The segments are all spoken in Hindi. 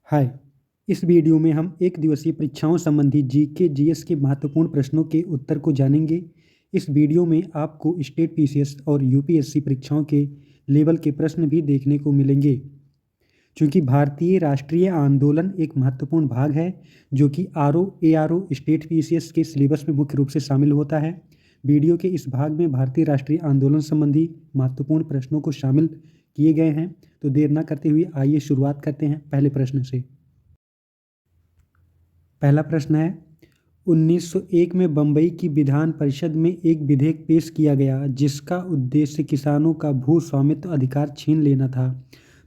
हाय। इस वीडियो में हम एक दिवसीय परीक्षाओं संबंधी जीके जीएस के महत्वपूर्ण प्रश्नों के उत्तर को जानेंगे। इस वीडियो में आपको स्टेट पीसीएस और यूपीएससी परीक्षाओं के लेवल के प्रश्न भी देखने को मिलेंगे। चूँकि भारतीय राष्ट्रीय आंदोलन एक महत्वपूर्ण भाग है जो कि आरओ स्टेट पीसीएस के सिलेबस में मुख्य रूप से शामिल होता है। वीडियो के इस भाग में भारतीय राष्ट्रीय आंदोलन संबंधी महत्वपूर्ण प्रश्नों को शामिल किए गए हैं। तो देर न करते हुए आइए शुरुआत करते हैं पहले प्रश्न से। पहला प्रश्न है, 1901 में बम्बई की विधान परिषद में एक विधेयक पेश किया गया जिसका उद्देश्य किसानों का भू स्वामित्व अधिकार छीन लेना था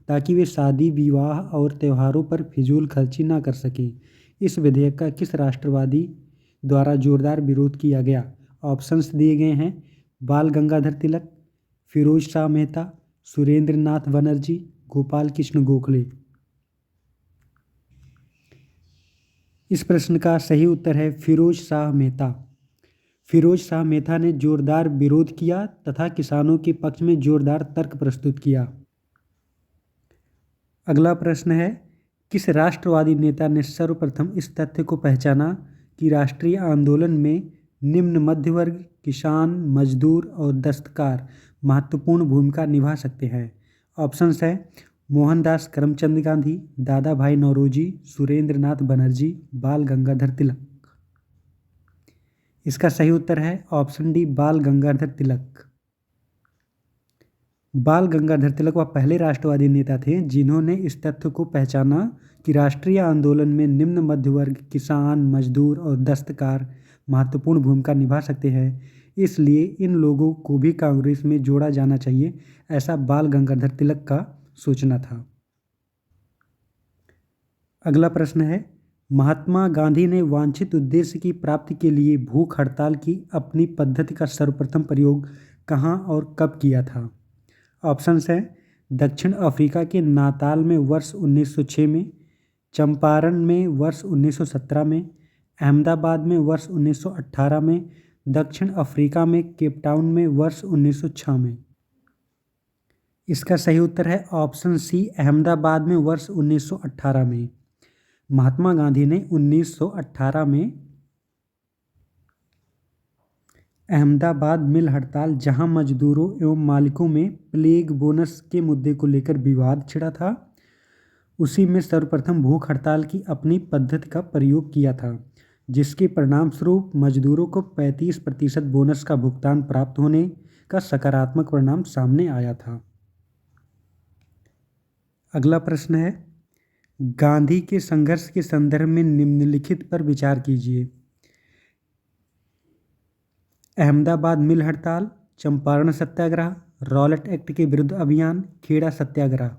ताकि वे शादी विवाह और त्योहारों पर फिजूल खर्ची न कर सकें। इस विधेयक का किस राष्ट्रवादी द्वारा जोरदार विरोध किया गया? ऑप्शंस दिए गए हैं, बाल गंगाधर तिलक, फिरोज शाह मेहता, सुरेंद्र नाथ बनर्जी, गोपाल कृष्ण गोखले। इस प्रश्न का सही उत्तर है फिरोज शाह मेहता। फिरोज शाह मेहता ने जोरदार विरोध किया तथा किसानों के पक्ष में जोरदार तर्क प्रस्तुत किया। अगला प्रश्न है, किस राष्ट्रवादी नेता ने सर्वप्रथम इस तथ्य को पहचाना कि राष्ट्रीय आंदोलन में निम्न मध्य वर्ग, किसान, मजदूर और दस्तकार महत्वपूर्ण भूमिका निभा सकते हैं? ऑप्शंस है, मोहनदास करमचंद गांधी, दादा भाई नौरोजी, सुरेंद्र नाथ बनर्जी, बाल गंगाधर तिलक। इसका सही उत्तर है ऑप्शन डी, बाल गंगाधर तिलक। बाल गंगाधर तिलक वह पहले राष्ट्रवादी नेता थे जिन्होंने इस तथ्य को पहचाना कि राष्ट्रीय आंदोलन में निम्न मध्य वर्ग, किसान, मजदूर और दस्तकार महत्वपूर्ण भूमिका निभा सकते हैं, इसलिए इन लोगों को भी कांग्रेस में जोड़ा जाना चाहिए, ऐसा बाल गंगाधर तिलक का सोचना था। अगला प्रश्न है, महात्मा गांधी ने वांछित उद्देश्य की प्राप्ति के लिए भूख हड़ताल की अपनी पद्धति का सर्वप्रथम प्रयोग कहाँ और कब किया था? ऑप्शंस हैं, दक्षिण अफ्रीका के नाताल में वर्ष 1906 में, चंपारण में वर्ष 1917 में, अहमदाबाद में वर्ष 1918 में, दक्षिण अफ्रीका में केपटाउन में वर्ष 1906 में। इसका सही उत्तर है ऑप्शन सी, अहमदाबाद में वर्ष 1918 में। महात्मा गांधी ने 1918 में अहमदाबाद मिल हड़ताल, जहां मजदूरों एवं मालिकों में प्लेग बोनस के मुद्दे को लेकर विवाद छिड़ा था, उसी में सर्वप्रथम भूख हड़ताल की अपनी पद्धति का प्रयोग किया था, जिसके परिणाम स्वरूप मजदूरों को 35% बोनस का भुगतान प्राप्त होने का सकारात्मक परिणाम सामने आया था। अगला प्रश्न है, गांधी के संघर्ष के संदर्भ में निम्नलिखित पर विचार कीजिए। अहमदाबाद मिल हड़ताल, चंपारण सत्याग्रह, रॉलेट एक्ट के विरुद्ध अभियान, खेड़ा सत्याग्रह।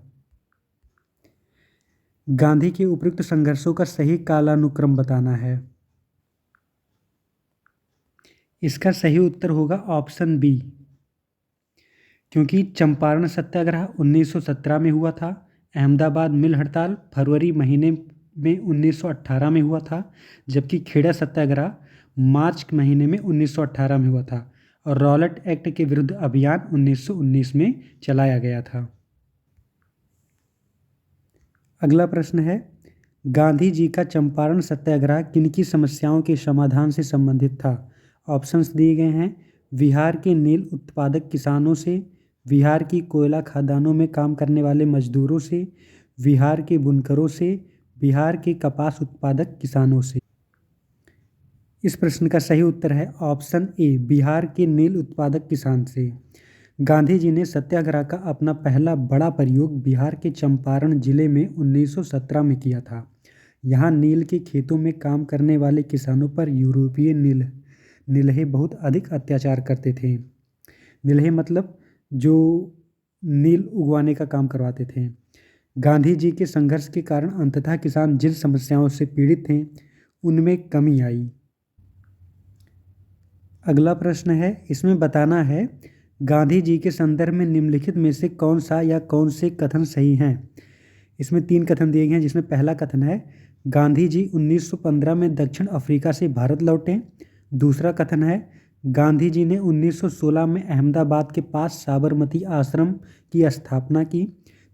गांधी के उपयुक्त संघर्षों का सही कालानुक्रम बताना है। इसका सही उत्तर होगा ऑप्शन बी, क्योंकि चंपारण सत्याग्रह 1917 में हुआ था, अहमदाबाद मिल हड़ताल फरवरी महीने में 1918 में हुआ था, जबकि खेड़ा सत्याग्रह मार्च महीने में 1918 में हुआ था और रॉलेट एक्ट के विरुद्ध अभियान 1919 में चलाया गया था। अगला प्रश्न है, गांधी जी का चंपारण सत्याग्रह किनकी समस्याओं के समाधान से संबंधित था? ऑप्शंस दिए गए हैं, बिहार के नील उत्पादक किसानों से, बिहार की कोयला खदानों में काम करने वाले मजदूरों से, बिहार के बुनकरों से, बिहार के कपास उत्पादक किसानों से। इस प्रश्न का सही उत्तर है ऑप्शन ए, बिहार के नील उत्पादक किसान से। गांधी जी ने सत्याग्रह का अपना पहला बड़ा प्रयोग बिहार के चंपारण जिले में 1917 में किया था। यहाँ नील के खेतों में काम करने वाले किसानों पर यूरोपीय नीलहे बहुत अधिक अत्याचार करते थे। नीलहे मतलब जो नील उगवाने का काम करवाते थे। गांधी जी के संघर्ष के कारण अंततः किसान जिन समस्याओं से पीड़ित थे उनमें कमी आई। अगला प्रश्न है, इसमें बताना है गांधी जी के संदर्भ में निम्नलिखित में से कौन सा या कौन से कथन सही हैं। इसमें 3 कथन दिए गए हैं, जिसमें पहला कथन है, गांधी जी 1915 में दक्षिण अफ्रीका से भारत लौटे। दूसरा कथन है, गांधी जी ने 1916 में अहमदाबाद के पास साबरमती आश्रम की स्थापना की।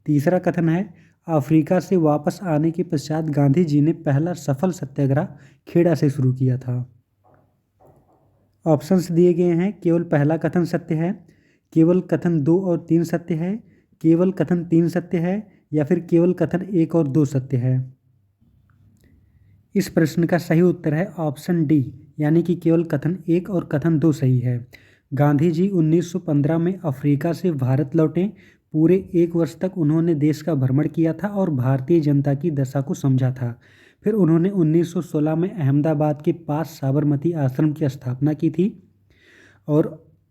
तीसरा कथन है, अफ्रीका से वापस आने के पश्चात गांधी जी ने पहला सफल सत्याग्रह खेड़ा से शुरू किया था। ऑप्शंस दिए गए हैं, केवल पहला कथन सत्य है, केवल कथन 2 और 3 सत्य है, केवल कथन 3 सत्य है, या फिर केवल कथन 1 और 2 सत्य है। इस प्रश्न का सही उत्तर है ऑप्शन डी, यानी कि केवल कथन 1 और कथन 2 सही है। गांधी जी 1915 में अफ्रीका से भारत लौटे। पूरे 1 वर्ष तक उन्होंने देश का भ्रमण किया था और भारतीय जनता की दशा को समझा था। फिर उन्होंने 1916 में अहमदाबाद के पास साबरमती आश्रम की स्थापना की थी। और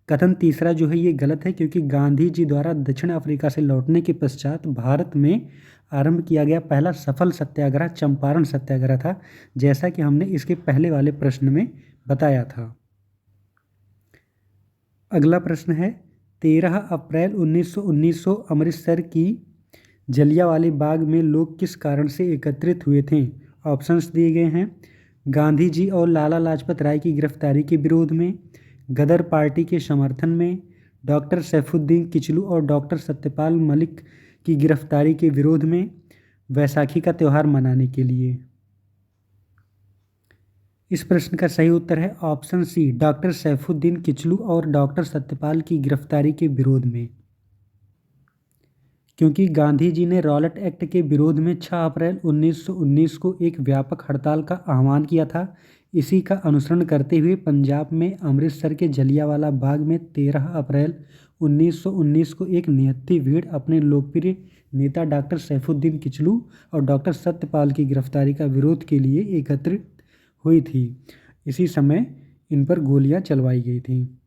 कथन तीसरा जो है ये गलत है, क्योंकि गांधी जी द्वारा दक्षिण अफ्रीका से लौटने के पश्चात भारत में आरंभ किया गया पहला सफल सत्याग्रह चंपारण सत्याग्रह था, जैसा कि हमने इसके पहले वाले प्रश्न में बताया था। अगला प्रश्न है, 13 अप्रैल 1919 को अमृतसर की जलियांवाला बाग में लोग किस कारण से एकत्रित हुए थे? ऑप्शंस दिए गए हैं, गांधी जी और लाला लाजपत राय की गिरफ्तारी के विरोध में, गदर पार्टी के समर्थन में, डॉक्टर सैफुद्दीन किचलू और डॉक्टर सत्यपाल मलिक की गिरफ्तारी के विरोध में, वैसाखी का त्यौहार मनाने के लिए। इस प्रश्न का सही उत्तर है option C, doctor Saifuddin Kitchlu और डॉक्टर सत्यपाल की गिरफ्तारी के विरोध में। क्योंकि गांधी जी ने रॉलेट एक्ट के विरोध में 6 अप्रैल 1919 को एक व्यापक हड़ताल का आह्वान किया था। इसी का अनुसरण करते हुए पंजाब में अमृतसर के जलियांवाला बाग में 13 अप्रैल 1919 को एक निहत्थी भीड़ अपने लोकप्रिय नेता डॉक्टर सैफुद्दीन किचलू और डॉक्टर सत्यपाल की गिरफ्तारी का विरोध के लिए एकत्रित हुई थी। इसी समय इन पर गोलियां चलवाई गई थी।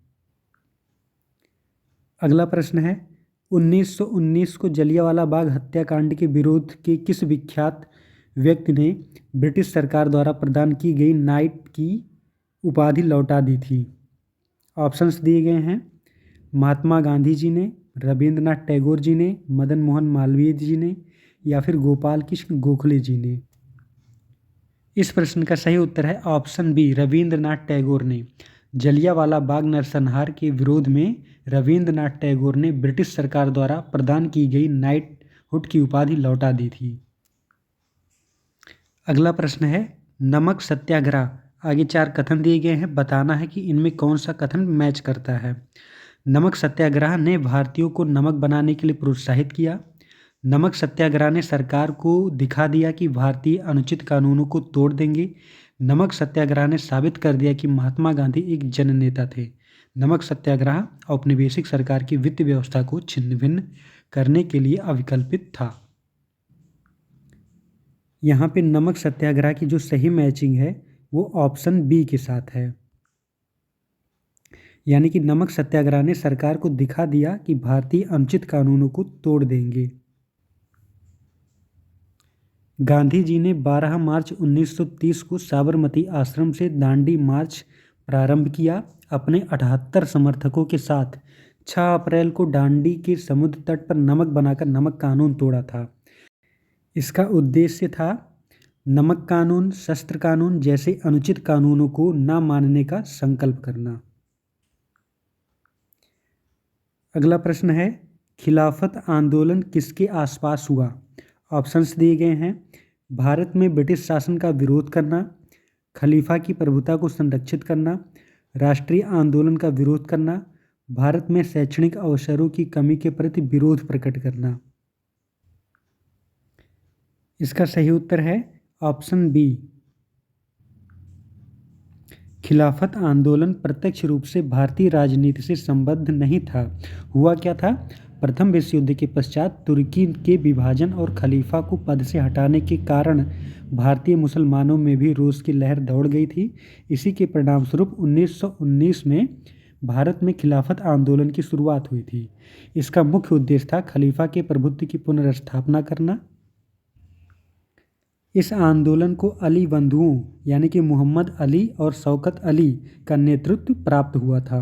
अगला प्रश्न है, 1919 को जलियांवाला बाग हत्याकांड के विरोध के किस विख्यात व्यक्ति ने ब्रिटिश सरकार द्वारा प्रदान की गई नाइट की उपाधि लौटा दी थी? ऑप्शंस दिए गए हैं, महात्मा गांधी जी ने, रविंद्रनाथ टैगोर जी ने, मदन मोहन मालवीय जी ने, या फिर गोपाल कृष्ण गोखले जी ने। इस प्रश्न का सही उत्तर है ऑप्शन बी, रविंद्रनाथ टैगोर ने। जलियांवाला बाग नरसंहार के विरोध में रविंद्रनाथ टैगोर ने ब्रिटिश सरकार द्वारा प्रदान की गई नाइटहुड की उपाधि लौटा दी थी। अगला प्रश्न है, नमक सत्याग्रह। आगे 4 कथन दिए गए हैं, बताना है कि इनमें कौन सा कथन मैच करता है। नमक सत्याग्रह ने भारतीयों को नमक बनाने के लिए प्रोत्साहित किया। नमक सत्याग्रह ने सरकार को दिखा दिया कि भारतीय अनुचित कानूनों को तोड़ देंगे। नमक सत्याग्रह ने साबित कर दिया कि महात्मा गांधी एक जननेता थे। नमक सत्याग्रह औपनिवेशिक सरकार की वित्त व्यवस्था को छिन्न भिन्न करने के लिए अविकल्पित था। यहाँ पे नमक सत्याग्रह की जो सही मैचिंग है वो ऑप्शन बी के साथ है, यानी कि नमक सत्याग्रह ने सरकार को दिखा दिया कि भारतीय अनुचित कानूनों को तोड़ देंगे। गांधी जी ने 12 मार्च 1930 को साबरमती आश्रम से दांडी मार्च प्रारंभ किया। अपने 78 समर्थकों के साथ 6 अप्रैल को दांडी के समुद्र तट पर नमक बनाकर नमक कानून तोड़ा था। इसका उद्देश्य था नमक कानून, शस्त्र कानून जैसे अनुचित कानूनों को न मानने का संकल्प करना। अगला प्रश्न है, खिलाफत आंदोलन किसके आसपास हुआ? ऑप्शंस दिए गए हैं, भारत में ब्रिटिश शासन का विरोध करना, खलीफा की प्रभुता को संरक्षित करना, राष्ट्रीय आंदोलन का विरोध करना, भारत में शैक्षणिक अवसरों की कमी के प्रति विरोध प्रकट करना। इसका सही उत्तर है ऑप्शन बी, खिलाफत आंदोलन प्रत्यक्ष रूप से भारतीय राजनीति से संबद्ध नहीं था। हुआ क्या था, प्रथम विश्व युद्ध के पश्चात तुर्की के विभाजन और खलीफा को पद से हटाने के कारण भारतीय मुसलमानों में भी रोष की लहर दौड़ गई थी। इसी के परिणामस्वरूप 1919 में भारत में खिलाफत आंदोलन की शुरुआत हुई थी। इसका मुख्य उद्देश्य था खलीफा के प्रभुत्व की पुनर्स्थापना करना। इस आंदोलन को अली बंधुओं यानी कि मोहम्मद अली और शौकत अली का नेतृत्व प्राप्त हुआ था।